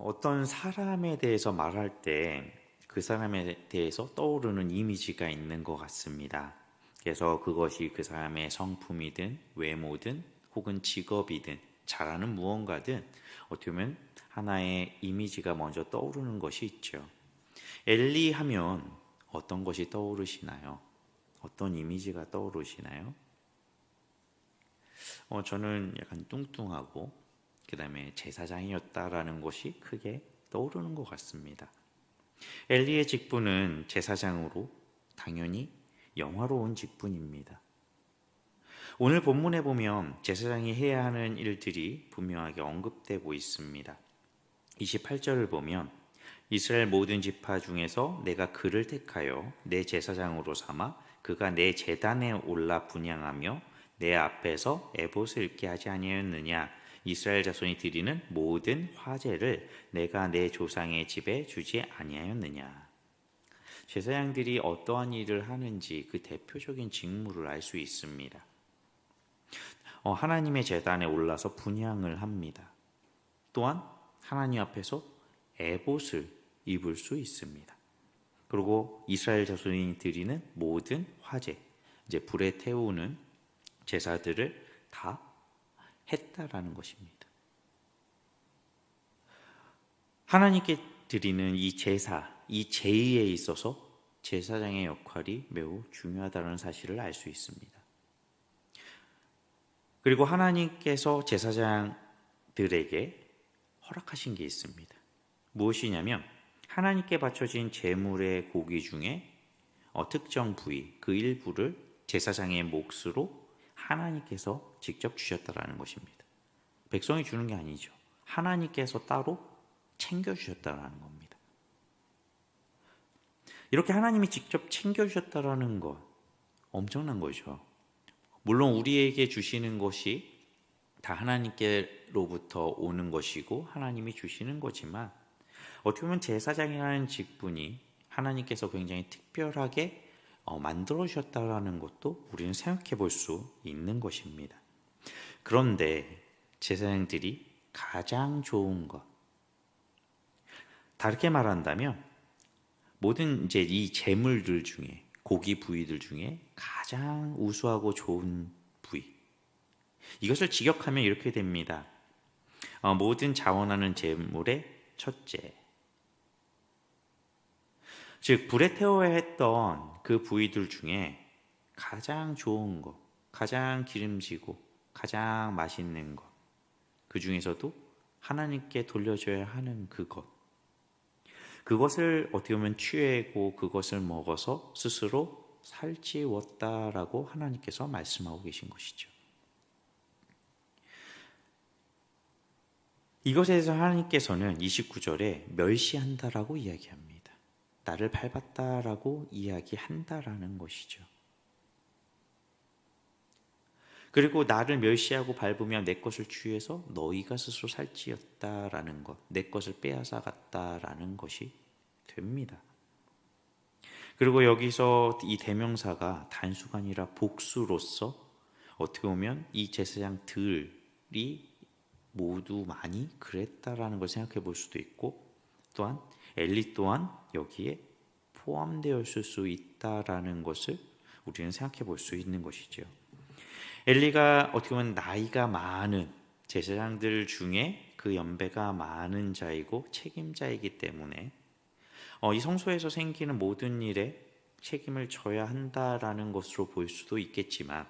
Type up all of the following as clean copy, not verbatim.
어떤 사람에 대해서 말할 때 그 사람에 대해서 떠오르는 이미지가 있는 것 같습니다. 그래서 그것이 그 사람의 성품이든 외모든 혹은 직업이든 잘하는 무언가든 어떻게 보면 하나의 이미지가 먼저 떠오르는 것이 있죠. 엘리 하면 어떤 것이 떠오르시나요? 어떤 이미지가 떠오르시나요? 저는 약간 뚱뚱하고 그 다음에 제사장이었다라는 것이 크게 떠오르는 것 같습니다. 엘리의 직분은 제사장으로 당연히 영화로운 직분입니다. 오늘 본문에 보면 제사장이 해야 하는 일들이 분명하게 언급되고 있습니다. 28절을 보면 이스라엘 모든 지파 중에서 내가 그를 택하여 내 제사장으로 삼아 그가 내 제단에 올라 분향하며 내 앞에서 에봇을 입게 하지 아니하였느냐. 이스라엘 자손이 드리는 모든 화제를 내가 내 조상의 집에 주지 아니하였느냐. 제사장들이 어떠한 일을 하는지 그 대표적인 직무를 알 수 있습니다. 하나님의 제단에 올라서 분향을 합니다. 또한 하나님 앞에서 에봇을 입을 수 있습니다. 그리고 이스라엘 자손이 드리는 모든 화제, 이제 불에 태우는 제사들을 다 했다라는 것입니다. 하나님께 드리는 이 제사, 이 제의에 있어서 제사장의 역할이 매우 중요하다는 사실을 알 수 있습니다. 그리고 하나님께서 제사장들에게 허락하신 게 있습니다. 무엇이냐면 하나님께 바쳐진 제물의 고기 중에 특정 부위, 그 일부를 제사장의 몫으로 하나님께서 직접 주셨다라는 것입니다. 백성이 주는 게 아니죠. 하나님께서 따로 챙겨주셨다라는 겁니다. 이렇게 하나님이 직접 챙겨주셨다라는 것, 엄청난 거죠. 물론 우리에게 주시는 것이 다 하나님께로부터 오는 것이고 하나님이 주시는 거지만 어떻게 보면 제사장이라는 직분이 하나님께서 굉장히 특별하게 만들어 주셨다라는 것도 우리는 생각해 볼 수 있는 것입니다. 그런데 제사장들이 가장 좋은 것, 다르게 말한다면 모든 이제 이 제물들 중에 고기 부위들 중에 가장 우수하고 좋은 부위, 이것을 직역하면 이렇게 됩니다. 모든 자원하는 제물의 첫째, 즉 불에 태워야 했던 그 부위들 중에 가장 좋은 것, 가장 기름지고 가장 맛있는 것, 그 중에서도 하나님께 돌려줘야 하는 그것을 어떻게 보면 취하고 그것을 먹어서 스스로 살찌웠다라고 하나님께서 말씀하고 계신 것이죠. 이것에 대해서 하나님께서는 29절에 멸시한다라고 이야기합니다. 나를 밟았다라고 이야기한다라는 것이죠. 그리고 나를 멸시하고 밟으며 내 것을 취해서 너희가 스스로 살찌었다라는 것, 내 것을 빼앗아 갔다라는 것이 됩니다. 그리고 여기서 이 대명사가 단수가 아니라 복수로서 어떻게 보면 이 제사장들이 모두 많이 그랬다라는 걸 생각해 볼 수도 있고, 또한 엘리 또한 여기에 포함되었을 수 있다라는 것을 우리는 생각해 볼 수 있는 것이죠. 엘리가 어떻게 보면 나이가 많은 제사장들 중에 그 연배가 많은 자이고 책임자이기 때문에 이 성소에서 생기는 모든 일에 책임을 져야 한다라는 것으로 볼 수도 있겠지만,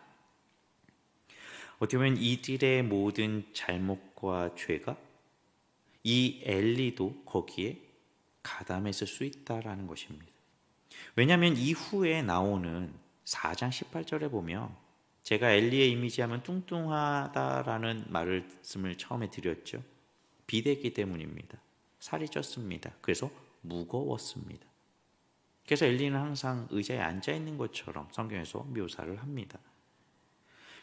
어떻게 보면 이들의 모든 잘못과 죄가 이 엘리도 거기에 가담했을 수 있다라는 것입니다. 왜냐하면 이후에 나오는 4장 18절에 보면, 제가 엘리의 이미지하면 뚱뚱하다라는 말씀을 처음에 드렸죠. 비대기 때문입니다. 살이 쪘습니다. 그래서 무거웠습니다. 그래서 엘리는 항상 의자에 앉아 있는 것처럼 성경에서 묘사를 합니다.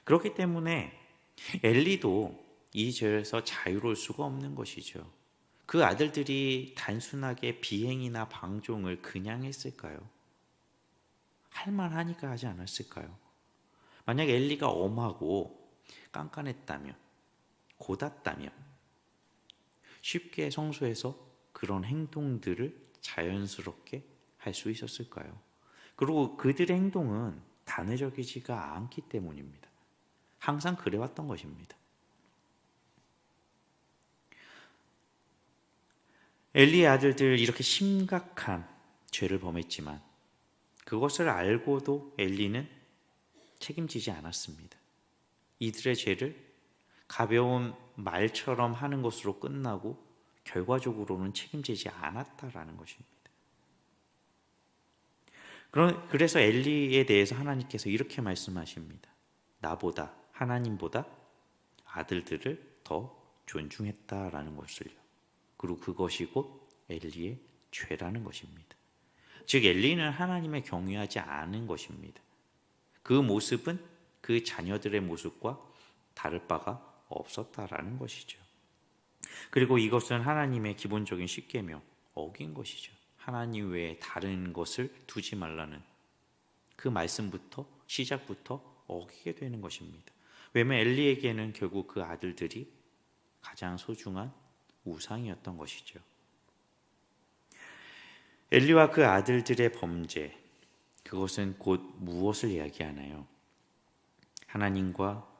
그렇기 때문에 엘리도 이 죄에서 자유로울 수가 없는 것이죠. 그 아들들이 단순하게 비행이나 방종을 그냥 했을까요? 할만하니까 하지 않았을까요? 만약 엘리가 엄하고 깐깐했다면, 고닫다면, 쉽게 성소에서 그런 행동들을 자연스럽게 할 수 있었을까요? 그리고 그들의 행동은 단회적이지가 않기 때문입니다. 항상 그래왔던 것입니다. 엘리의 아들들 이렇게 심각한 죄를 범했지만 그것을 알고도 엘리는 책임지지 않았습니다. 이들의 죄를 가벼운 말처럼 하는 것으로 끝나고 결과적으로는 책임지지 않았다라는 것입니다. 그래서 엘리에 대해서 하나님께서 이렇게 말씀하십니다. 나보다, 하나님보다 아들들을 더 존중했다라는 것을요. 그리고 그것이 곧 엘리의 죄라는 것입니다. 즉 엘리는 하나님을 경외하지 않은 것입니다. 그 모습은 그 자녀들의 모습과 다를 바가 없었다라는 것이죠. 그리고 이것은 하나님의 기본적인 십계명 어긴 것이죠. 하나님 외에 다른 것을 두지 말라는 그 말씀부터 시작부터 어기게 되는 것입니다. 왜냐하면 엘리에게는 결국 그 아들들이 가장 소중한 우상이었던 것이죠. 엘리와 그 아들들의 범죄, 그것은 곧 무엇을 이야기하나요? 하나님과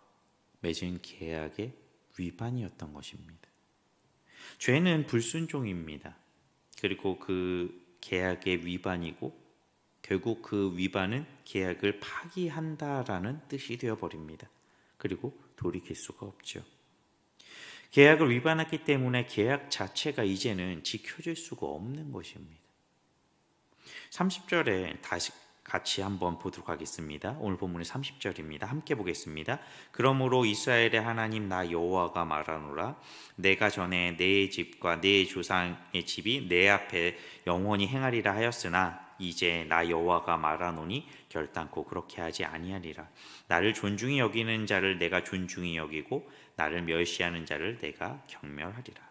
맺은 계약의 위반이었던 것입니다. 죄는 불순종입니다. 그리고 그 계약의 위반이고 결국 그 위반은 계약을 파기한다라는 뜻이 되어버립니다. 그리고 돌이킬 수가 없죠. 계약을 위반했기 때문에 계약 자체가 이제는 지켜질 수가 없는 것입니다. 30절에 다시 같이 한번 보도록 하겠습니다. 오늘 본문의 30절입니다. 함께 보겠습니다. 그러므로 이스라엘의 하나님 나 여호와가 말하노라. 내가 전에 내 집과 내 조상의 집이 내 앞에 영원히 행하리라 하였으나 이제 나 여호와가 말하노니 결단코 그렇게 하지 아니하리라. 나를 존중히 여기는 자를 내가 존중히 여기고 나를 멸시하는 자를 내가 경멸하리라.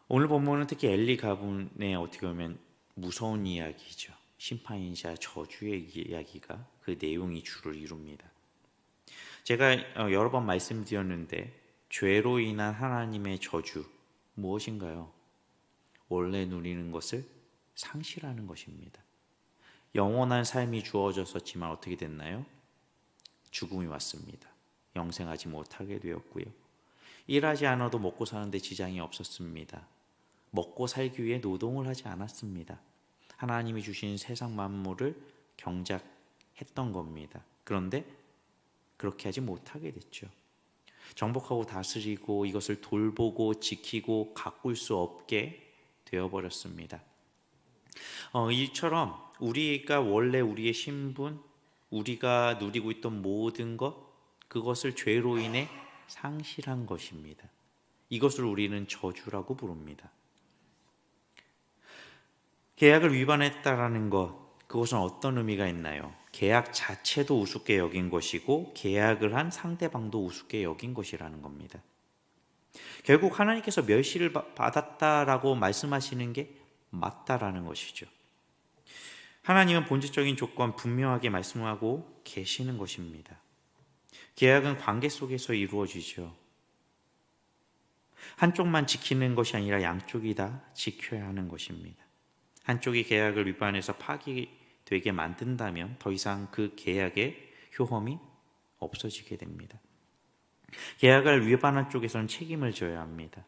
오늘 본문은 특히 엘리 가문의 어떻게 보면 무서운 이야기죠. 심판이자 저주의 이야기가 그 내용이 주를 이룹니다. 제가 여러 번 말씀드렸는데 죄로 인한 하나님의 저주 무엇인가요? 원래 누리는 것을 상실하는 것입니다. 영원한 삶이 주어졌었지만 어떻게 됐나요? 죽음이 왔습니다. 영생하지 못하게 되었고요. 일하지 않아도 먹고 사는데 지장이 없었습니다. 먹고 살기 위해 노동을 하지 않았습니다. 하나님이 주신 세상 만물을 경작했던 겁니다. 그런데 그렇게 하지 못하게 됐죠. 정복하고 다스리고 이것을 돌보고 지키고 가꿀 수 없게 되어버렸습니다. 이처럼 우리가 원래 우리의 신분, 우리가 누리고 있던 모든 것, 그것을 죄로 인해 상실한 것입니다. 이것을 우리는 저주라고 부릅니다. 계약을 위반했다라는 것, 그것은 어떤 의미가 있나요? 계약 자체도 우습게 여긴 것이고 계약을 한 상대방도 우습게 여긴 것이라는 겁니다. 결국 하나님께서 멸시를 받았다라고 말씀하시는 게 맞다라는 것이죠. 하나님은 본질적인 조건 분명하게 말씀하고 계시는 것입니다. 계약은 관계 속에서 이루어지죠. 한쪽만 지키는 것이 아니라 양쪽이 다 지켜야 하는 것입니다. 한쪽이 계약을 위반해서 파기되게 만든다면 더 이상 그 계약의 효험이 없어지게 됩니다. 계약을 위반한 쪽에서는 책임을 져야 합니다.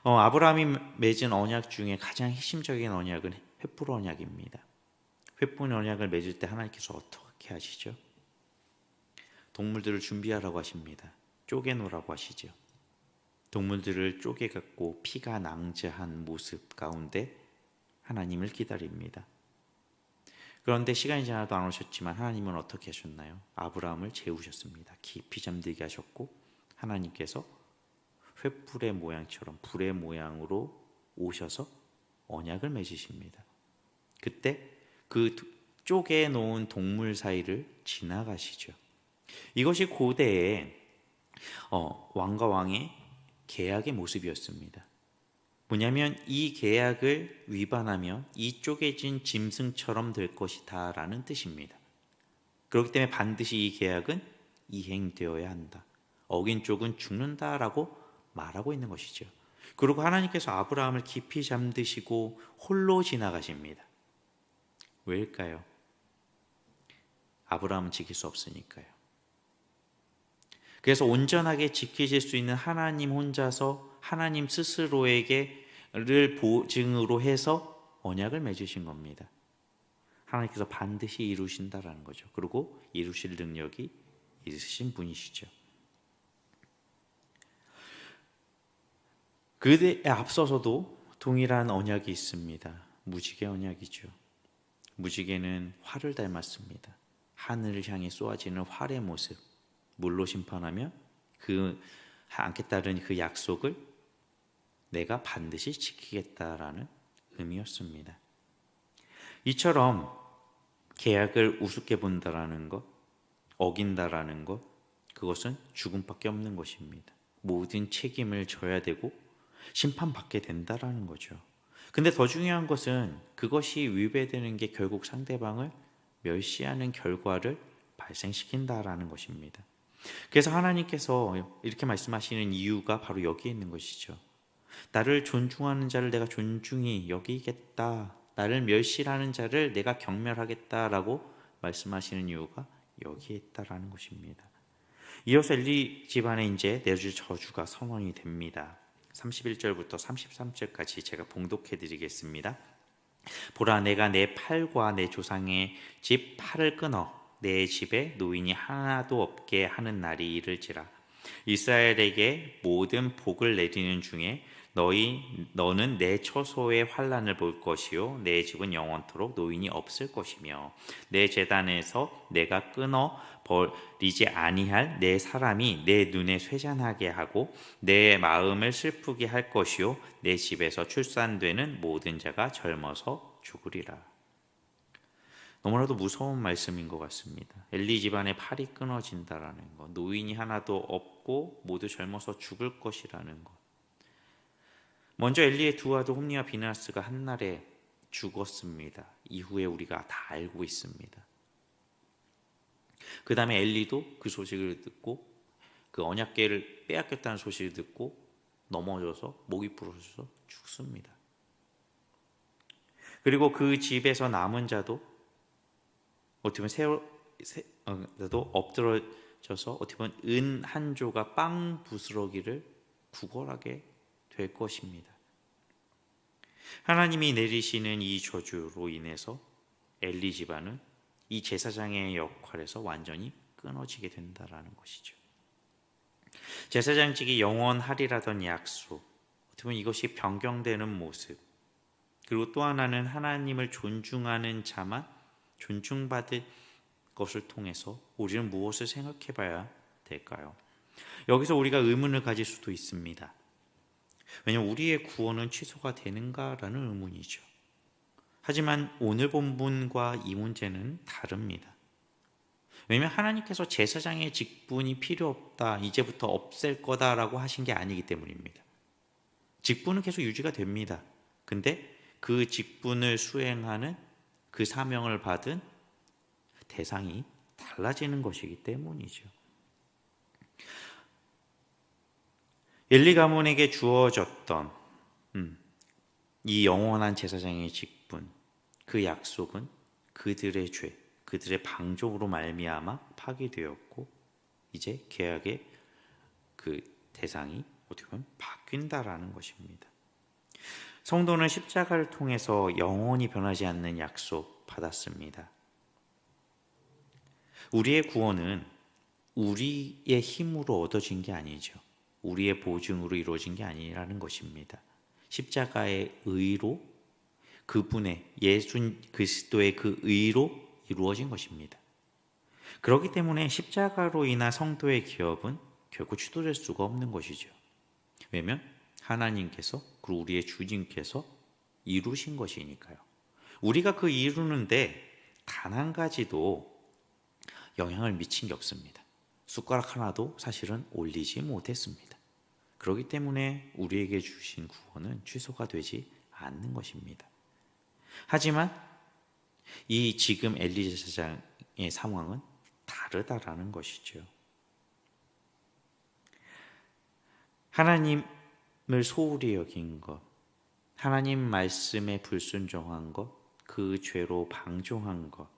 아브라함이 맺은 언약 중에 가장 핵심적인 언약은 횃불 언약입니다. 횃불 언약을 맺을 때 하나님께서 어떻게 하시죠? 동물들을 준비하라고 하십니다. 쪼개놓으라고 하시죠. 동물들을 쪼개갖고 피가 낭자한 모습 가운데 하나님을 기다립니다. 그런데 시간이 지나도 안 오셨지만 하나님은 어떻게 하셨나요? 아브라함을 재우셨습니다. 깊이 잠들게 하셨고 하나님께서 횃불의 모양처럼 불의 모양으로 오셔서 언약을 맺으십니다. 그때 그 쪼개 놓은 동물 사이를 지나가시죠. 이것이 고대의 왕과 왕의 계약의 모습이었습니다. 뭐냐면 이 계약을 위반하면 이 쪼개진 짐승처럼 될 것이다 라는 뜻입니다. 그렇기 때문에 반드시 이 계약은 이행되어야 한다. 어긴 쪽은 죽는다라고 말하고 있는 것이죠. 그리고 하나님께서 아브라함을 깊이 잠드시고 홀로 지나가십니다. 왜일까요? 아브라함은 지킬 수 없으니까요. 그래서 온전하게 지키실 수 있는 하나님 혼자서 하나님 스스로에게를 보증으로 해서 언약을 맺으신 겁니다. 하나님께서 반드시 이루신다라는 거죠. 그리고 이루실 능력이 있으신 분이시죠. 그에 앞서서도 동일한 언약이 있습니다. 무지개 언약이죠. 무지개는 활을 닮았습니다. 하늘을 향해 쏘아지는 활의 모습, 물로 심판하며 그 함께 따른 그 약속을 내가 반드시 지키겠다라는 의미였습니다. 이처럼 계약을 우습게 본다라는 것, 어긴다라는 것, 그것은 죽음밖에 없는 것입니다. 모든 책임을 져야 되고 심판받게 된다라는 거죠. 근데 더 중요한 것은 그것이 위배되는 게 결국 상대방을 멸시하는 결과를 발생시킨다라는 것입니다. 그래서 하나님께서 이렇게 말씀하시는 이유가 바로 여기에 있는 것이죠. 나를 존중하는 자를 내가 존중히 여기겠다. 나를 멸시하는 자를 내가 경멸하겠다라고 말씀하시는 이유가 여기에 있다라는 것입니다. 이어서 엘리 집안에 이제 내줄 저주가 선언이 됩니다. 31절부터 33절까지 제가 봉독해 드리겠습니다. 보라, 내가 내 팔과 내 조상의 집 팔을 끊어 내 집에 노인이 하나도 없게 하는 날이 이를지라. 이스라엘에게 모든 복을 내리는 중에 너는 내 처소의 환난을 볼 것이요 내 집은 영원토록 노인이 없을 것이며 내 제단에서 내가 끊어 버리지 아니할 내 사람이 내 눈에 쇠잔하게 하고 내 마음을 슬프게 할 것이요 내 집에서 출산되는 모든 자가 젊어서 죽으리라. 너무나도 무서운 말씀인 것 같습니다. 엘리 집안의 팔이 끊어진다라는 것, 노인이 하나도 없고 모두 젊어서 죽을 것이라는 것. 먼저 엘리의 두 아들 홈니와 비느하스가 한날에 죽었습니다. 이후에 우리가 다 알고 있습니다. 그 다음에 엘리도 그 소식을 듣고 그 언약궤를 빼앗겼다는 소식을 듣고 넘어져서 목이 부러져서 죽습니다. 그리고 그 집에서 남은 자도 어떻게 보면 엎드러져서 어떻게 보면 은 한 조가 빵 부스러기를 구걸하게 될 것입니다. 하나님이 내리시는 이 저주로 인해서 엘리 집안은 이 제사장의 역할에서 완전히 끊어지게 된다라는 것이죠. 제사장직이 영원하리라던 약속, 어떻게 보면 이것이 변경되는 모습, 그리고 또 하나는 하나님을 존중하는 자만 존중받을 것을 통해서 우리는 무엇을 생각해 봐야 될까요? 여기서 우리가 의문을 가질 수도 있습니다. 왜냐하면 우리의 구원은 취소가 되는가라는 의문이죠. 하지만 오늘 본문과 이 문제는 다릅니다. 왜냐하면 하나님께서 제사장의 직분이 필요 없다, 이제부터 없앨 거다라고 하신 게 아니기 때문입니다. 직분은 계속 유지가 됩니다. 근데 그 직분을 수행하는 그 사명을 받은 대상이 달라지는 것이기 때문이죠. 엘리 가문에게 주어졌던 이 영원한 제사장의 직분, 그 약속은 그들의 죄, 그들의 방종으로 말미암아 파기되었고 이제 계약의 그 대상이 어떻게 보면 바뀐다라는 것입니다. 성도는 십자가를 통해서 영원히 변하지 않는 약속 받았습니다. 우리의 구원은 우리의 힘으로 얻어진 게 아니죠. 우리의 보증으로 이루어진 게 아니라는 것입니다. 십자가의 의로, 그분의 예수 그리스도의 그 의로 이루어진 것입니다. 그렇기 때문에 십자가로 인한 성도의 기업은 결코 취소될 수가 없는 것이죠. 왜냐하면 하나님께서 그리고 우리의 주님께서 이루신 것이니까요. 우리가 그 이루는데 단 한 가지도 영향을 미친 게 없습니다. 숟가락 하나도 사실은 올리지 못했습니다. 그렇기 때문에 우리에게 주신 구원은 취소가 되지 않는 것입니다. 하지만 이 지금 엘리 제사장의 상황은 다르다라는 것이죠. 하나님을 소홀히 여긴 것, 하나님 말씀에 불순종한 것, 그 죄로 방종한 것,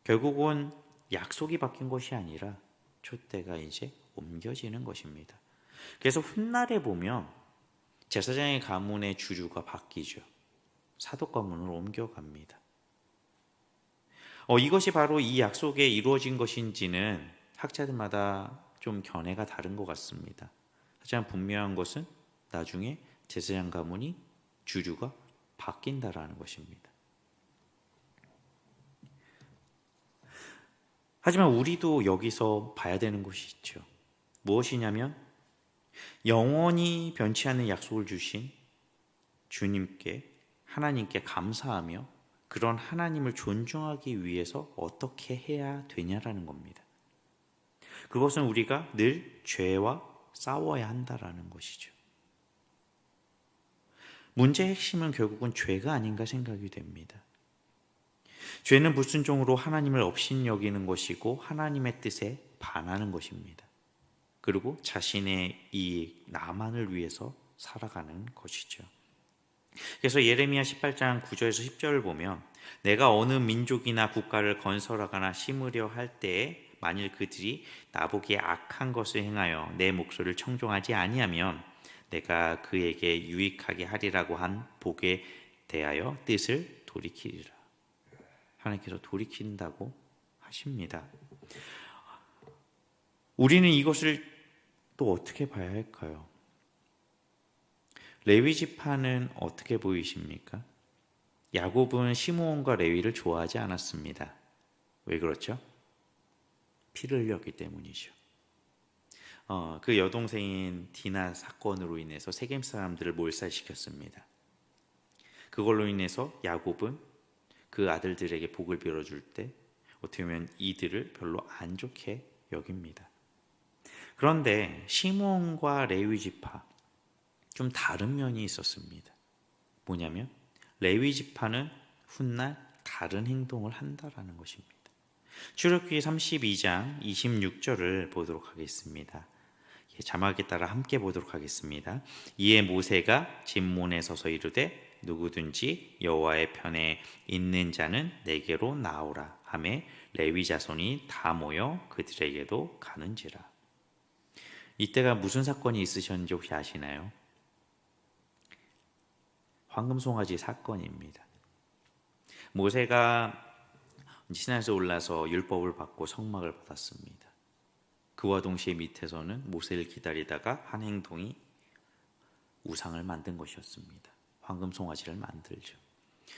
결국은 약속이 바뀐 것이 아니라 촛대가 이제 옮겨지는 것입니다. 그래서 훗날에 보면 제사장의 가문의 주류가 바뀌죠. 사독 가문으로 옮겨갑니다. 이것이 바로 이 약속에 이루어진 것인지는 학자들마다 좀 견해가 다른 것 같습니다. 하지만 분명한 것은 나중에 제사장 가문이 주류가 바뀐다라는 것입니다. 하지만 우리도 여기서 봐야 되는 것이 있죠. 무엇이냐면 영원히 변치 않는 약속을 주신 주님께, 하나님께 감사하며 그런 하나님을 존중하기 위해서 어떻게 해야 되냐라는 겁니다. 그것은 우리가 늘 죄와 싸워야 한다라는 것이죠. 문제의 핵심은 결국은 죄가 아닌가 생각이 됩니다. 죄는 불순종으로 하나님을 업신여기는 것이고 하나님의 뜻에 반하는 것입니다. 그리고 자신의 이익, 나만을 위해서 살아가는 것이죠. 그래서 예레미야 18장 9절에서 10절을 보면 내가 어느 민족이나 국가를 건설하거나 심으려 할 때에 만일 그들이 나보기에 악한 것을 행하여 내 목소리를 청종하지 아니하면 내가 그에게 유익하게 하리라고 한 복에 대하여 뜻을 돌이키리라. 하나님께서 돌이킨다고 하십니다. 우리는 이것을 또 어떻게 봐야 할까요? 레위 지파는 어떻게 보이십니까? 야곱은 시므온과 레위를 좋아하지 않았습니다. 왜 그렇죠? 피를 흘렸기 때문이죠. 그 여동생인 디나 사건으로 인해서 세겜 사람들을 몰살시켰습니다. 그걸로 인해서 야곱은 그 아들들에게 복을 빌어줄 때 어떻게 보면 이들을 별로 안 좋게 여깁니다. 그런데 시므온과 레위 지파 좀 다른 면이 있었습니다. 뭐냐면 레위 지파는 훗날 다른 행동을 한다라는 것입니다. 출애굽기 32장 26절을 보도록 하겠습니다. 자막에 따라 함께 보도록 하겠습니다. 이에 모세가 진문에 서서 이르되 누구든지 여호와의 편에 있는 자는 내게로 나오라 하매 레위 자손이 다 모여 그들에게도 가는지라. 이때가 무슨 사건이 있으셨는지 혹시 아시나요? 황금송아지 사건입니다. 모세가 시내에서 올라서 율법을 받고 성막을 받았습니다. 그와 동시에 밑에서는 모세를 기다리다가 한 행동이 우상을 만든 것이었습니다. 황금송아지를 만들죠.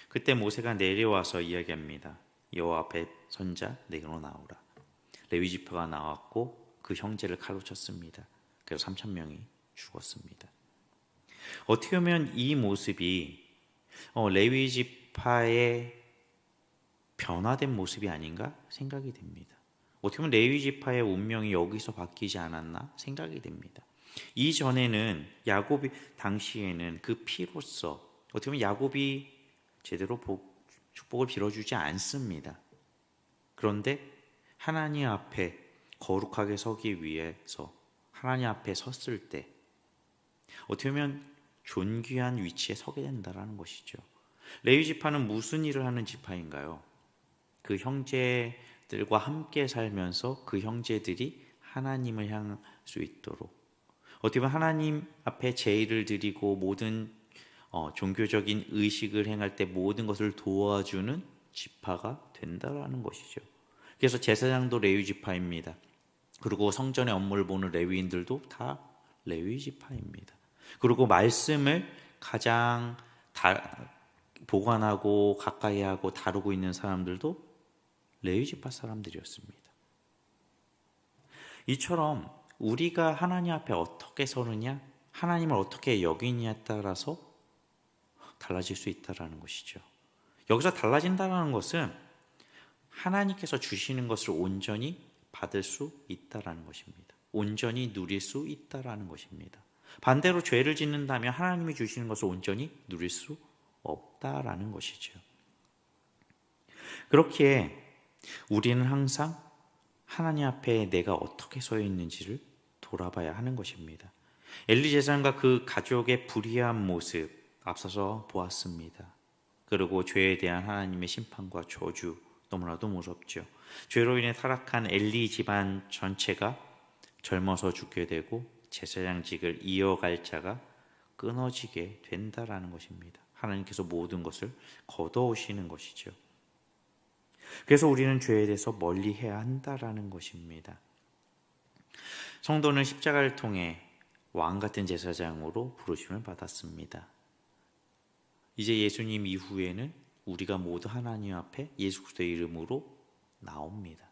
그때 모세가 내려와서 이야기합니다. 여호와 앞에 선자 내게로 나오라. 레위 지파가 나왔고 그 형제를 칼로 쳤습니다. 그래서 3,000명이 죽었습니다. 어떻게 보면 이 모습이 레위 지파의 변화된 모습이 아닌가 생각이 됩니다. 어떻게 보면 레위 지파의 운명이 여기서 바뀌지 않았나 생각이 됩니다. 이전에는 야곱이 당시에는 그 피로써 어떻게 보면 야곱이 제대로 축복을 빌어주지 않습니다. 그런데 하나님 앞에 거룩하게 서기 위해서 하나님 앞에 섰을 때 어떻게 보면 존귀한 위치에 서게 된다는 것이죠. 레위 지파는 무슨 일을 하는 지파인가요? 그 형제들과 함께 살면서 그 형제들이 하나님을 향할 수 있도록 어떻게 보면 하나님 앞에 제의를 드리고 모든 종교적인 의식을 행할 때 모든 것을 도와주는 지파가 된다라는 것이죠. 그래서 제사장도 레위 지파입니다. 그리고 성전의 업무를 보는 레위인들도 다 레위 지파입니다. 그리고 말씀을 가장 보관하고 가까이 하고 다루고 있는 사람들도 레위 지파 사람들이었습니다. 이처럼 우리가 하나님 앞에 어떻게 서느냐, 하나님을 어떻게 여기냐에 따라서 달라질 수 있다는 것이죠. 여기서 달라진다는 것은 하나님께서 주시는 것을 온전히 받을 수 있다는 것입니다. 온전히 누릴 수 있다는 것입니다. 반대로 죄를 짓는다면 하나님이 주시는 것을 온전히 누릴 수 없다라는 것이죠. 그렇기에 우리는 항상 하나님 앞에 내가 어떻게 서 있는지를 돌아봐야 하는 것입니다. 엘리 제사장과 그 가족의 불의한 모습 앞서서 보았습니다. 그리고 죄에 대한 하나님의 심판과 저주 너무나도 무섭죠. 죄로 인해 타락한 엘리 집안 전체가 젊어서 죽게 되고 제사장직을 이어갈 자가 끊어지게 된다라는 것입니다. 하나님께서 모든 것을 걷어오시는 것이죠. 그래서 우리는 죄에 대해서 멀리해야 한다라는 것입니다. 성도는 십자가를 통해 왕 같은 제사장으로 부르심을 받았습니다. 이제 예수님 이후에는 우리가 모두 하나님 앞에 예수 그리스도의 이름으로 나옵니다.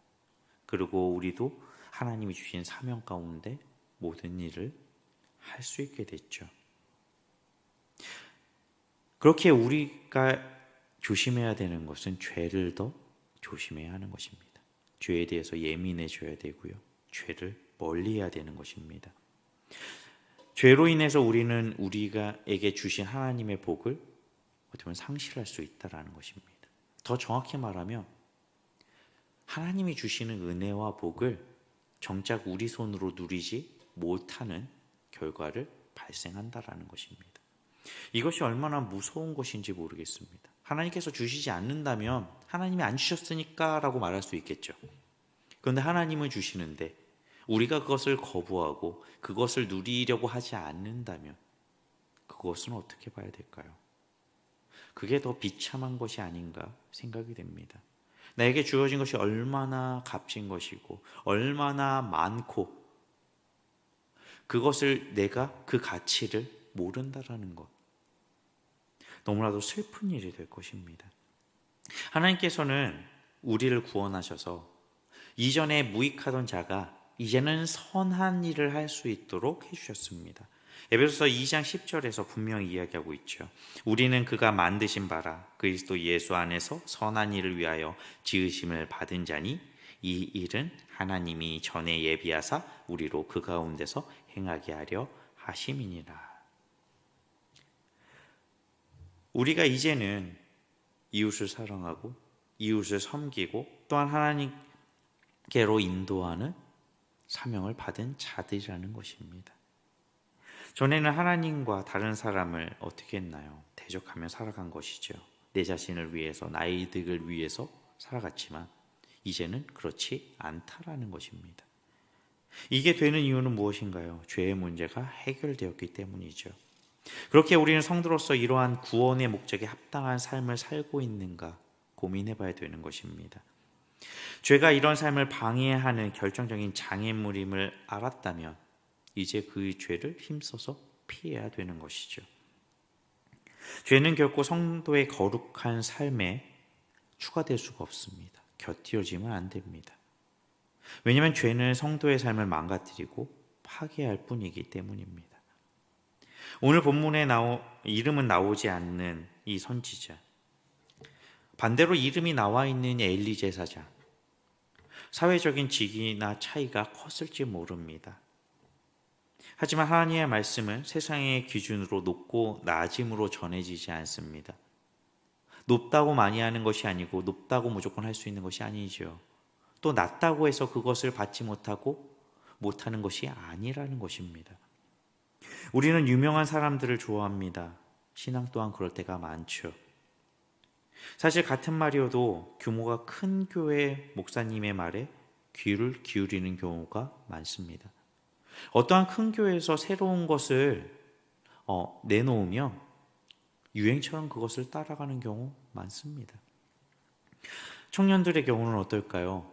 그리고 우리도 하나님이 주신 사명 가운데 모든 일을 할 수 있게 됐죠. 그렇게 우리가 조심해야 되는 것은 죄를 더 조심해야 하는 것입니다. 죄에 대해서 예민해져야 되고요. 죄를 멀리해야 되는 것입니다. 죄로 인해서 우리는 우리가에게 주신 하나님의 복을 어떻게 보면 상실할 수 있다는 것입니다. 더 정확히 말하면 하나님이 주시는 은혜와 복을 정작 우리 손으로 누리지 못하는 결과를 발생한다라는 것입니다. 이것이 얼마나 무서운 것인지 모르겠습니다. 하나님께서 주시지 않는다면 하나님이 안 주셨으니까 라고 말할 수 있겠죠. 그런데 하나님은 주시는데 우리가 그것을 거부하고 그것을 누리려고 하지 않는다면 그것은 어떻게 봐야 될까요? 그게 더 비참한 것이 아닌가 생각이 됩니다. 나에게 주어진 것이 얼마나 값진 것이고 얼마나 많고 그것을 내가 그 가치를 모른다라는 것. 너무나도 슬픈 일이 될 것입니다. 하나님께서는 우리를 구원하셔서 이전에 무익하던 자가 이제는 선한 일을 할 수 있도록 해주셨습니다. 에베소서 2장 10절에서 분명히 이야기하고 있죠. 우리는 그가 만드신 바라 그리스도 예수 안에서 선한 일을 위하여 지으심을 받은 자니 이 일은 하나님이 전에 예비하사 우리로 그 가운데서 행하게 하려 하심이니라. 우리가 이제는 이웃을 사랑하고 이웃을 섬기고 또한 하나님께로 인도하는 사명을 받은 자들이라는 것입니다. 전에는 하나님과 다른 사람을 어떻게 했나요? 대적하며 살아간 것이죠. 내 자신을 위해서, 나의 이득을 위해서 살아갔지만 이제는 그렇지 않다라는 것입니다. 이게 되는 이유는 무엇인가요? 죄의 문제가 해결되었기 때문이죠. 그렇게 우리는 성도로서 이러한 구원의 목적에 합당한 삶을 살고 있는가 고민해 봐야 되는 것입니다. 죄가 이런 삶을 방해하는 결정적인 장애물임을 알았다면 이제 그 죄를 힘써서 피해야 되는 것이죠. 죄는 결코 성도의 거룩한 삶에 추가될 수가 없습니다. 곁들여지면 안 됩니다. 왜냐하면 죄는 성도의 삶을 망가뜨리고 파괴할 뿐이기 때문입니다. 오늘 본문에 이름은 나오지 않는 이 선지자, 반대로 이름이 나와 있는 엘리 제사장, 사회적인 직위나 차이가 컸을지 모릅니다. 하지만 하나님의 말씀은 세상의 기준으로 높고 낮음으로 전해지지 않습니다. 높다고 많이 하는 것이 아니고 높다고 무조건 할 수 있는 것이 아니죠. 또 낮다고 해서 그것을 받지 못하는 것이 아니라는 것입니다. 우리는 유명한 사람들을 좋아합니다. 신앙 또한 그럴 때가 많죠. 사실 같은 말이어도 규모가 큰 교회 목사님의 말에 귀를 기울이는 경우가 많습니다. 어떠한 큰 교회에서 새로운 것을 내놓으면 유행처럼 그것을 따라가는 경우 많습니다. 청년들의 경우는 어떨까요?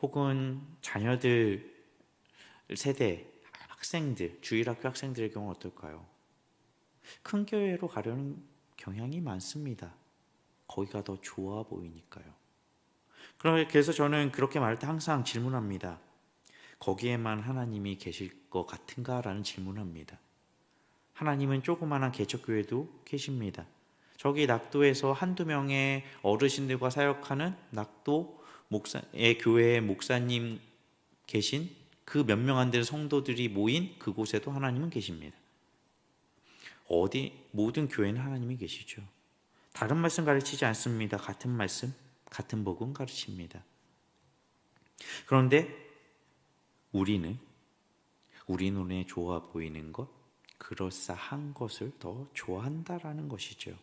혹은 자녀들 세대, 학생들, 주일학교 학생들의 경우는 어떨까요? 큰 교회로 가려는 경향이 많습니다. 거기가 더 좋아 보이니까요. 그래서 저는 그렇게 말할 때 항상 질문합니다. 거기에만 하나님이 계실 것 같은가? 라는 질문합니다. 하나님은 조그마한 개척교회도 계십니다. 저기 낙도에서 한두 명의 어르신들과 사역하는 낙도 목사의 교회의 목사님 계신 그 몇 명 안 되는 성도들이 모인 그곳에도 하나님은 계십니다. 모든 교회는 하나님이 계시죠. 다른 말씀 가르치지 않습니다. 같은 말씀, 같은 복음 가르칩니다. 그런데 우리 눈에 좋아 보이는 것, 그럴싸한 것을 더 좋아한다라는 것이죠.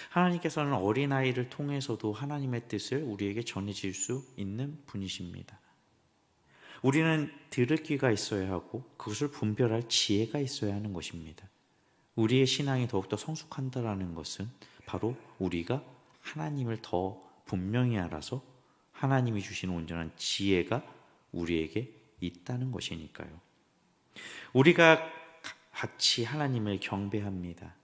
하나님께서는 어린아이를 통해서도 하나님의 뜻을 우리에게 전해질 수 있는 분이십니다. 우리는 들을 귀가 있어야 하고 그것을 분별할 지혜가 있어야 하는 것입니다. 우리의 신앙이 더욱더 성숙한다라는 것은 바로 우리가 하나님을 더 분명히 알아서 하나님이 주시는 온전한 지혜가 우리에게 있다는 것이니까요. 우리가 같이 하나님을 경배합니다.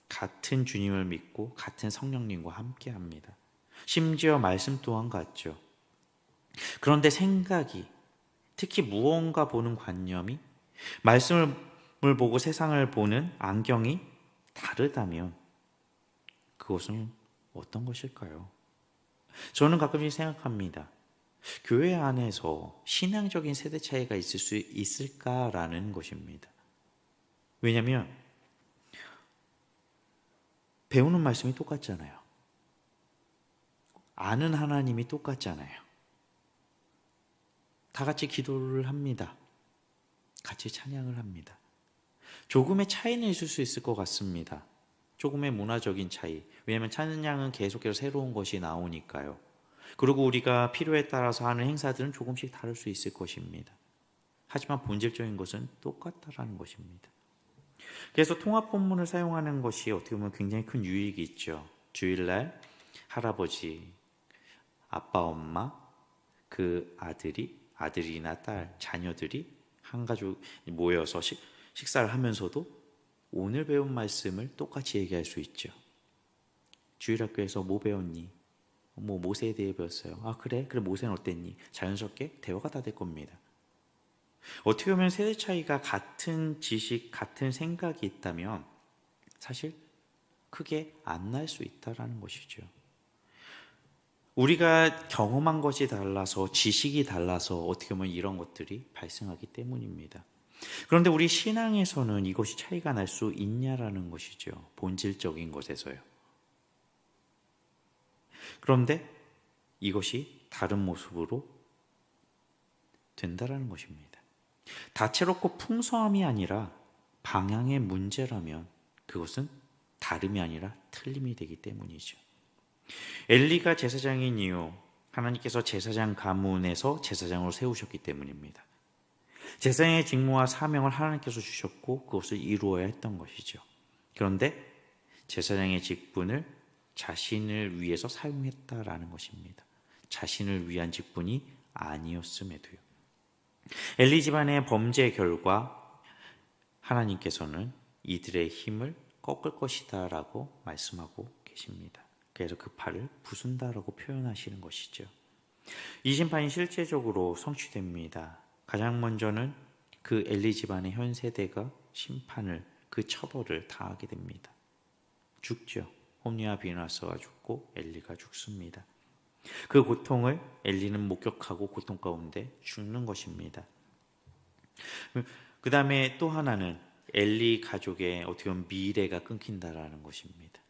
같은 주님을 믿고 같은 성령님과 함께합니다. 심지어 말씀 또한 같죠. 그런데 생각이, 특히 무언가 보는 관념이, 말씀을 보고 세상을 보는 안경이 다르다면 그것은 어떤 것일까요? 저는 가끔씩 생각합니다. 교회 안에서 신앙적인 세대 차이가 있을 수 있을까라는 것입니다. 왜냐하면 배우는 말씀이 똑같잖아요. 아는 하나님이 똑같잖아요. 다 같이 기도를 합니다. 같이 찬양을 합니다. 조금의 차이는 있을 수 있을 것 같습니다. 조금의 문화적인 차이. 왜냐하면 찬양은 계속해서 새로운 것이 나오니까요. 그리고 우리가 필요에 따라서 하는 행사들은 조금씩 다를 수 있을 것입니다. 하지만 본질적인 것은 똑같다라는 것입니다. 그래서 통합 본문을 사용하는 것이 어떻게 보면 굉장히 큰 유익이 있죠. 주일날 할아버지, 아빠, 엄마, 그 아들이나 딸, 자녀들이 한 가족 모여서 식사를 하면서도 오늘 배운 말씀을 똑같이 얘기할 수 있죠. 주일학교에서 뭐 배웠니? 모세에 대해 배웠어요. 아, 그래 모세는 어땠니? 자연스럽게 대화가 다 될 겁니다. 어떻게 보면 세대 차이가 같은 지식, 같은 생각이 있다면 사실 크게 안 날 수 있다는 것이죠. 우리가 경험한 것이 달라서, 지식이 달라서 어떻게 보면 이런 것들이 발생하기 때문입니다. 그런데 우리 신앙에서는 이것이 차이가 날 수 있냐라는 것이죠. 본질적인 것에서요. 그런데 이것이 다른 모습으로 된다라는 것입니다. 다채롭고 풍성함이 아니라 방향의 문제라면 그것은 다름이 아니라 틀림이 되기 때문이죠. 엘리가 제사장인 이유, 하나님께서 제사장 가문에서 제사장으로 세우셨기 때문입니다. 제사장의 직무와 사명을 하나님께서 주셨고 그것을 이루어야 했던 것이죠. 그런데 제사장의 직분을 자신을 위해서 사용했다라는 것입니다. 자신을 위한 직분이 아니었음에도요. 엘리 집안의 범죄의 결과 하나님께서는 이들의 힘을 꺾을 것이다 라고 말씀하고 계십니다. 그래서 그 팔을 부순다라고 표현하시는 것이죠. 이 심판이 실제적으로 성취됩니다. 가장 먼저는 그 엘리 집안의 현 세대가 심판을, 그 처벌을 당하게 됩니다. 죽죠. 홈리와 비나스가 죽고 엘리가 죽습니다. 그 고통을 엘리는 목격하고 고통 가운데 죽는 것입니다. 그 다음에 또 하나는 엘리 가족의 어떻게 보면 미래가 끊긴다라는 것입니다.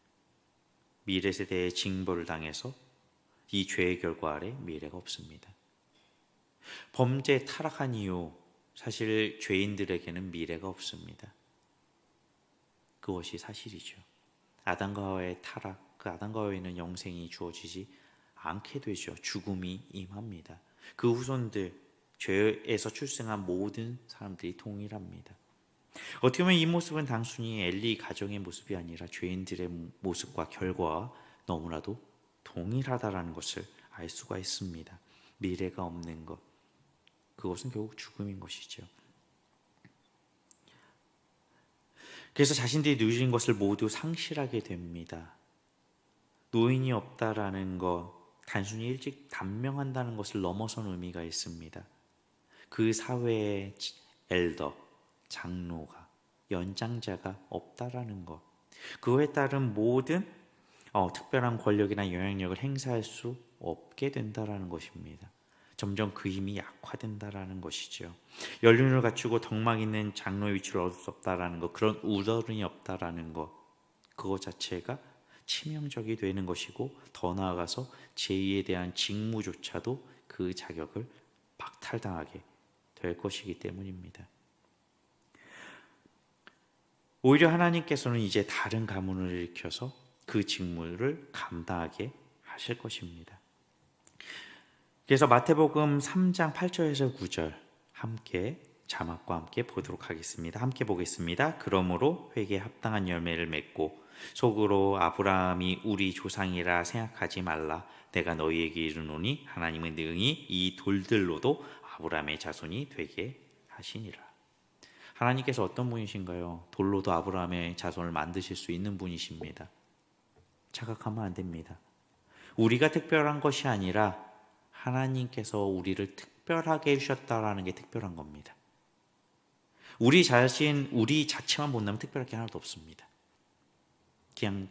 미래 세대의 징벌을 당해서 이 죄의 결과 아래 미래가 없습니다. 범죄에 타락한 이후 사실 죄인들에게는 미래가 없습니다. 그것이 사실이죠. 아담과 하와의 타락, 그 아담과 하와에는 영생이 주어지지 않게 되죠. 죽음이 임합니다. 그 후손들, 죄에서 출생한 모든 사람들이 동일합니다. 어떻게 보면 이 모습은 단순히 엘리 가정의 모습이 아니라 죄인들의 모습과 결과와 너무나도 동일하다라는 것을 알 수가 있습니다. 미래가 없는 것, 그것은 결국 죽음인 것이죠. 그래서 자신들이 누린 것을 모두 상실하게 됩니다. 노인이 없다라는 것, 단순히 일찍 단명한다는 것을 넘어선 의미가 있습니다. 그 사회의 엘더, 장로가, 연장자가 없다라는 것, 그거에 따른 모든 특별한 권력이나 영향력을 행사할 수 없게 된다라는 것입니다. 점점 그 힘이 약화된다라는 것이죠. 연륜을 갖추고 덕망 있는 장로의 위치를 얻을 수 없다라는 것, 그런 우러른이 없다라는 것, 그것 자체가 치명적이 되는 것이고, 더 나아가서 제2에 대한 직무조차도 그 자격을 박탈당하게 될 것이기 때문입니다. 오히려 하나님께서는 이제 다른 가문을 일으켜서 그 직무를 감당하게 하실 것입니다. 그래서 마태복음 3장 8절에서 9절 함께 자막과 함께 보도록 하겠습니다. 함께 보겠습니다. 그러므로 회개에 합당한 열매를 맺고 속으로 아브라함이 우리 조상이라 생각하지 말라. 내가 너희에게 이르노니 하나님은 능히 이 돌들로도 아브라함의 자손이 되게 하시니라. 하나님께서 어떤 분이신가요? 돌로도 아브라함의 자손을 만드실 수 있는 분이십니다. 착각하면 안 됩니다. 우리가 특별한 것이 아니라 하나님께서 우리를 특별하게 해주셨다라는 게 특별한 겁니다. 우리 자체만 본다면 특별할 게 하나도 없습니다. 그냥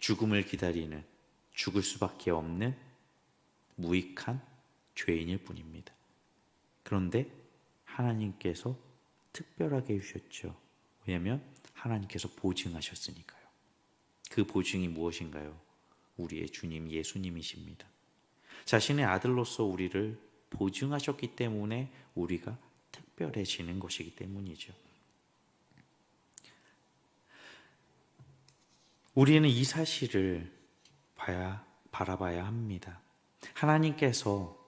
죽음을 기다리는, 죽을 수밖에 없는 무익한 죄인일 뿐입니다. 그런데 하나님께서 특별하게 해주셨죠. 왜냐하면 하나님께서 보증하셨으니까요. 그 보증이 무엇인가요? 우리의 주님 예수님이십니다. 자신의 아들로서 우리를 보증하셨기 때문에 우리가 특별해지는 것이기 때문이죠. 우리는 이 사실을 바라봐야 합니다. 하나님께서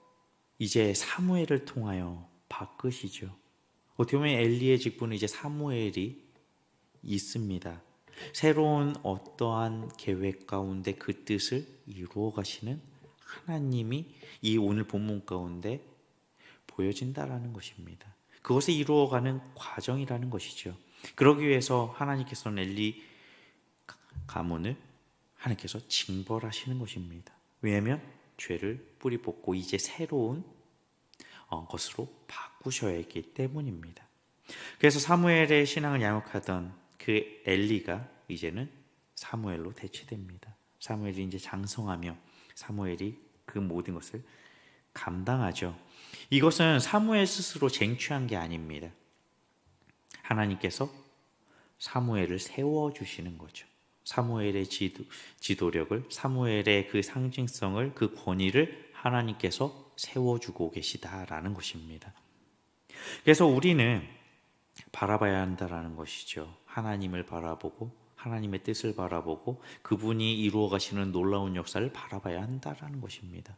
이제 사무엘을 통하여 바꾸시죠. 어떻게 보면 엘리의 직분은 이제 사무엘이 있습니다. 새로운 어떠한 계획 가운데 그 뜻을 이루어 가시는 하나님이 이 오늘 본문 가운데 보여진다라는 것입니다. 그것을 이루어가는 과정이라는 것이죠. 그러기 위해서 하나님께서는 엘리 가문을 하나님께서 징벌하시는 것입니다. 왜냐하면 죄를 뿌리 뽑고 이제 새로운 것으로 바꾸셔야 했기 때문입니다. 그래서 사무엘의 신앙을 양육하던 그 엘리가 이제는 사무엘로 대체됩니다. 사무엘이 이제 장성하며 사무엘이 그 모든 것을 감당하죠. 이것은 사무엘 스스로 쟁취한 게 아닙니다. 하나님께서 사무엘을 세워주시는 거죠. 사무엘의 지도력을, 사무엘의 그 상징성을, 그 권위를 하나님께서 세워주고 계시다라는 것입니다. 그래서 우리는 바라봐야 한다라는 것이죠. 하나님을 바라보고 하나님의 뜻을 바라보고 그분이 이루어 가시는 놀라운 역사를 바라봐야 한다라는 것입니다.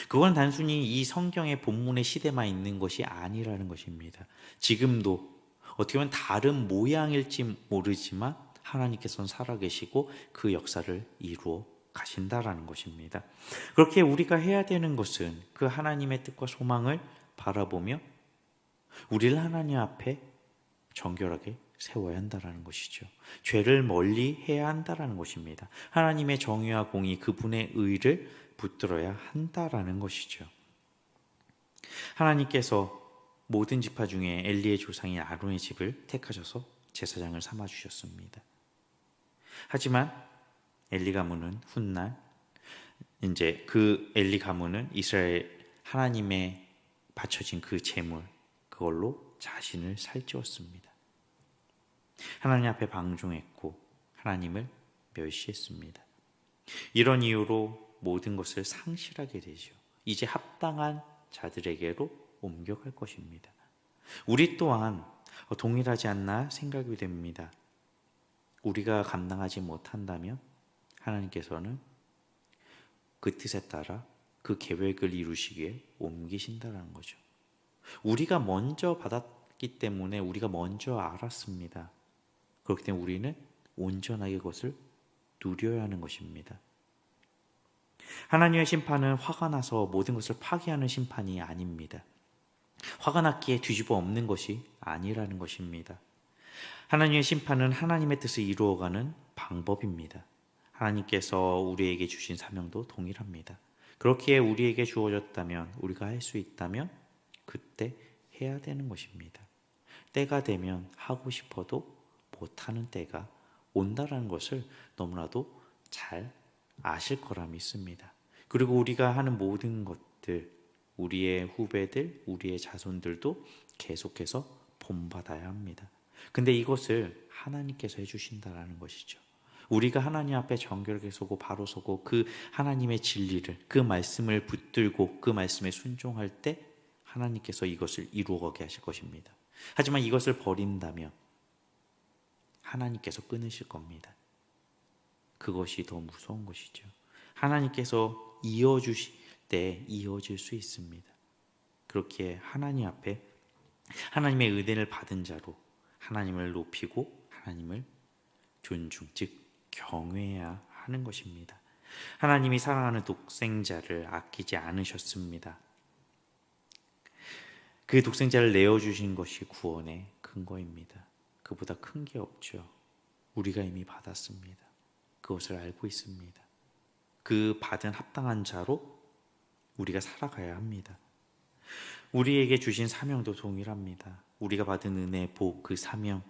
그건 단순히 이 성경의 본문의 시대만 있는 것이 아니라는 것입니다. 지금도 어떻게 보면 다른 모양일지 모르지만 하나님께서는 살아계시고 그 역사를 이루어 가신다라는 것입니다. 그렇게 우리가 해야 되는 것은 그 하나님의 뜻과 소망을 바라보며 우리를 하나님 앞에 정결하게 세워야 한다라는 것이죠. 죄를 멀리 해야 한다라는 것입니다. 하나님의 정의와 공의, 그분의 의를 붙들어야 한다라는 것이죠. 하나님께서 모든 지파 중에 엘리의 조상인 아론의 집을 택하셔서 제사장을 삼아 주셨습니다. 하지만 엘리 가문은 훗날 이제 그 엘리 가문은 이스라엘 하나님의 바쳐진 그 제물 그걸로 자신을 살찌웠습니다. 하나님 앞에 방종했고 하나님을 멸시했습니다. 이런 이유로 모든 것을 상실하게 되죠. 이제 합당한 자들에게로 옮겨갈 것입니다. 우리 또한 동일하지 않나 생각이 됩니다. 우리가 감당하지 못한다면 하나님께서는 그 뜻에 따라 그 계획을 이루시기에 옮기신다는 거죠. 우리가 먼저 받았기 때문에 우리가 먼저 알았습니다. 그렇기 때문에 우리는 온전하게 그것을 누려야 하는 것입니다. 하나님의 심판은 화가 나서 모든 것을 파괴하는 심판이 아닙니다. 화가 났기에 뒤집어 엎는 것이 아니라는 것입니다. 하나님의 심판은 하나님의 뜻을 이루어가는 방법입니다. 하나님께서 우리에게 주신 사명도 동일합니다. 그렇기에 우리에게 주어졌다면, 우리가 할 수 있다면 그때 해야 되는 것입니다. 때가 되면 하고 싶어도 못하는 때가 온다라는 것을 너무나도 잘 아실 거라 믿습니다. 그리고 우리가 하는 모든 것들, 우리의 후배들, 우리의 자손들도 계속해서 본받아야 합니다. 근데 이것을 하나님께서 해주신다라는 것이죠. 우리가 하나님 앞에 정결하게 서고 바로 서고 그 하나님의 진리를, 그 말씀을 붙들고 그 말씀에 순종할 때 하나님께서 이것을 이루어가게 하실 것입니다. 하지만 이것을 버린다면 하나님께서 끊으실 겁니다. 그것이 더 무서운 것이죠. 하나님께서 이어주실 때 이어질 수 있습니다. 그렇게 하나님 앞에 하나님의 은혜를 받은 자로 하나님을 높이고 하나님을 존중, 즉 경외해야 하는 것입니다. 하나님이 사랑하는 독생자를 아끼지 않으셨습니다. 그 독생자를 내어주신 것이 구원의 근거입니다. 그보다 큰 게 없죠. 우리가 이미 받았습니다. 그것을 알고 있습니다. 그 받은 합당한 자로 우리가 살아가야 합니다. 우리에게 주신 사명도 동일합니다. 우리가 받은 은혜, 복, 그 사명,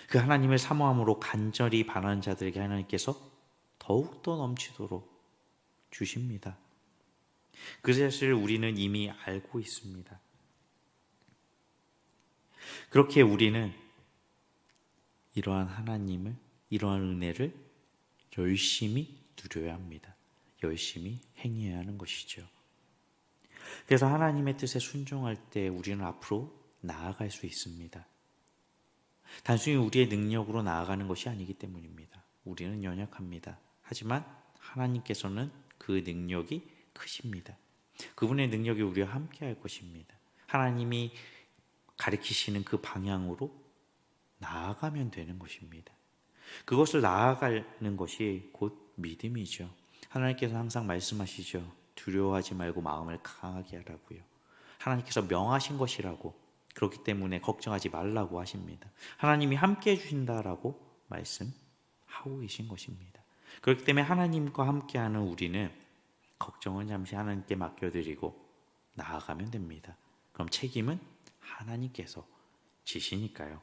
그 하나님을 사모함으로 간절히 바라는 자들에게 하나님께서 더욱더 넘치도록 주십니다. 그 사실을 우리는 이미 알고 있습니다. 그렇게 우리는 이러한 하나님을, 이러한 은혜를 열심히 누려야 합니다. 열심히 행해야 하는 것이죠. 그래서 하나님의 뜻에 순종할 때 우리는 앞으로 나아갈 수 있습니다. 단순히 우리의 능력으로 나아가는 것이 아니기 때문입니다. 우리는 연약합니다. 하지만 하나님께서는 그 능력이 크십니다. 그분의 능력이 우리와 함께 할 것입니다. 하나님이 가리키시는 그 방향으로 나아가면 되는 것입니다. 그것을 나아가는 것이 곧 믿음이죠. 하나님께서 항상 말씀하시죠. 두려워하지 말고 마음을 강하게 하라고요. 하나님께서 명하신 것이라고, 그렇기 때문에 걱정하지 말라고 하십니다. 하나님이 함께 해주신다라고 말씀하고 계신 것입니다. 그렇기 때문에 하나님과 함께하는 우리는 걱정은 잠시 하나님께 맡겨드리고 나아가면 됩니다. 그럼 책임은 하나님께서 지시니까요.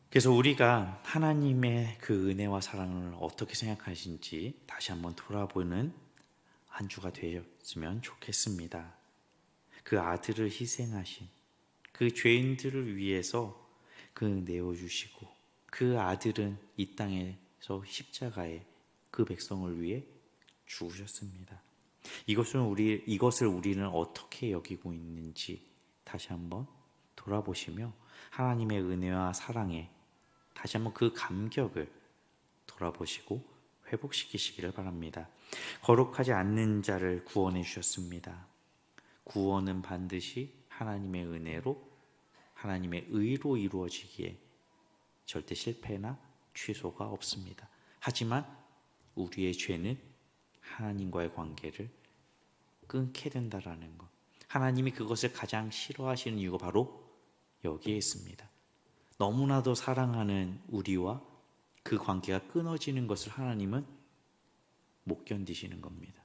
그래서 우리가 하나님의 그 은혜와 사랑을 어떻게 생각하신지 다시 한번 돌아보는 한 주가 되었으면 좋겠습니다. 그 아들을 희생하신 그 죄인들을 위해서 그 내어주시고, 그 아들은 이 땅에서 십자가에 그 백성을 위해 죽으셨습니다. 이것을 우리는 어떻게 여기고 있는지 다시 한번 돌아보시며 하나님의 은혜와 사랑에 다시 한번 그 감격을 돌아보시고 회복시키시기를 바랍니다. 거룩하지 않는 자를 구원해 주셨습니다. 구원은 반드시 하나님의 은혜로, 하나님의 의로 이루어지기에 절대 실패나 취소가 없습니다. 하지만 우리의 죄는 하나님과의 관계를 끊게 된다라는 것, 하나님이 그것을 가장 싫어하시는 이유가 바로 여기에 있습니다. 너무나도 사랑하는 우리와 그 관계가 끊어지는 것을 하나님은 못 견디시는 겁니다.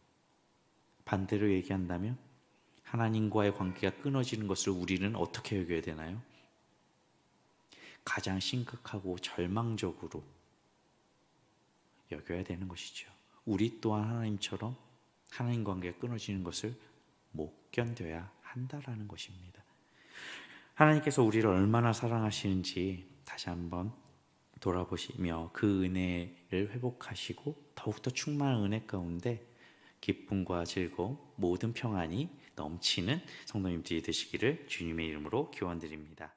반대로 얘기한다면 하나님과의 관계가 끊어지는 것을 우리는 어떻게 여겨야 되나요? 가장 심각하고 절망적으로 여겨야 되는 것이죠. 우리 또한 하나님처럼 하나님 관계가 끊어지는 것을 못 견뎌야 한다라는 것입니다. 하나님께서 우리를 얼마나 사랑하시는지 다시 한번 돌아보시며 그 은혜를 회복하시고 더욱더 충만한 은혜 가운데 기쁨과 즐거움, 모든 평안이 넘치는 성도님들이 되시기를 주님의 이름으로 기원드립니다.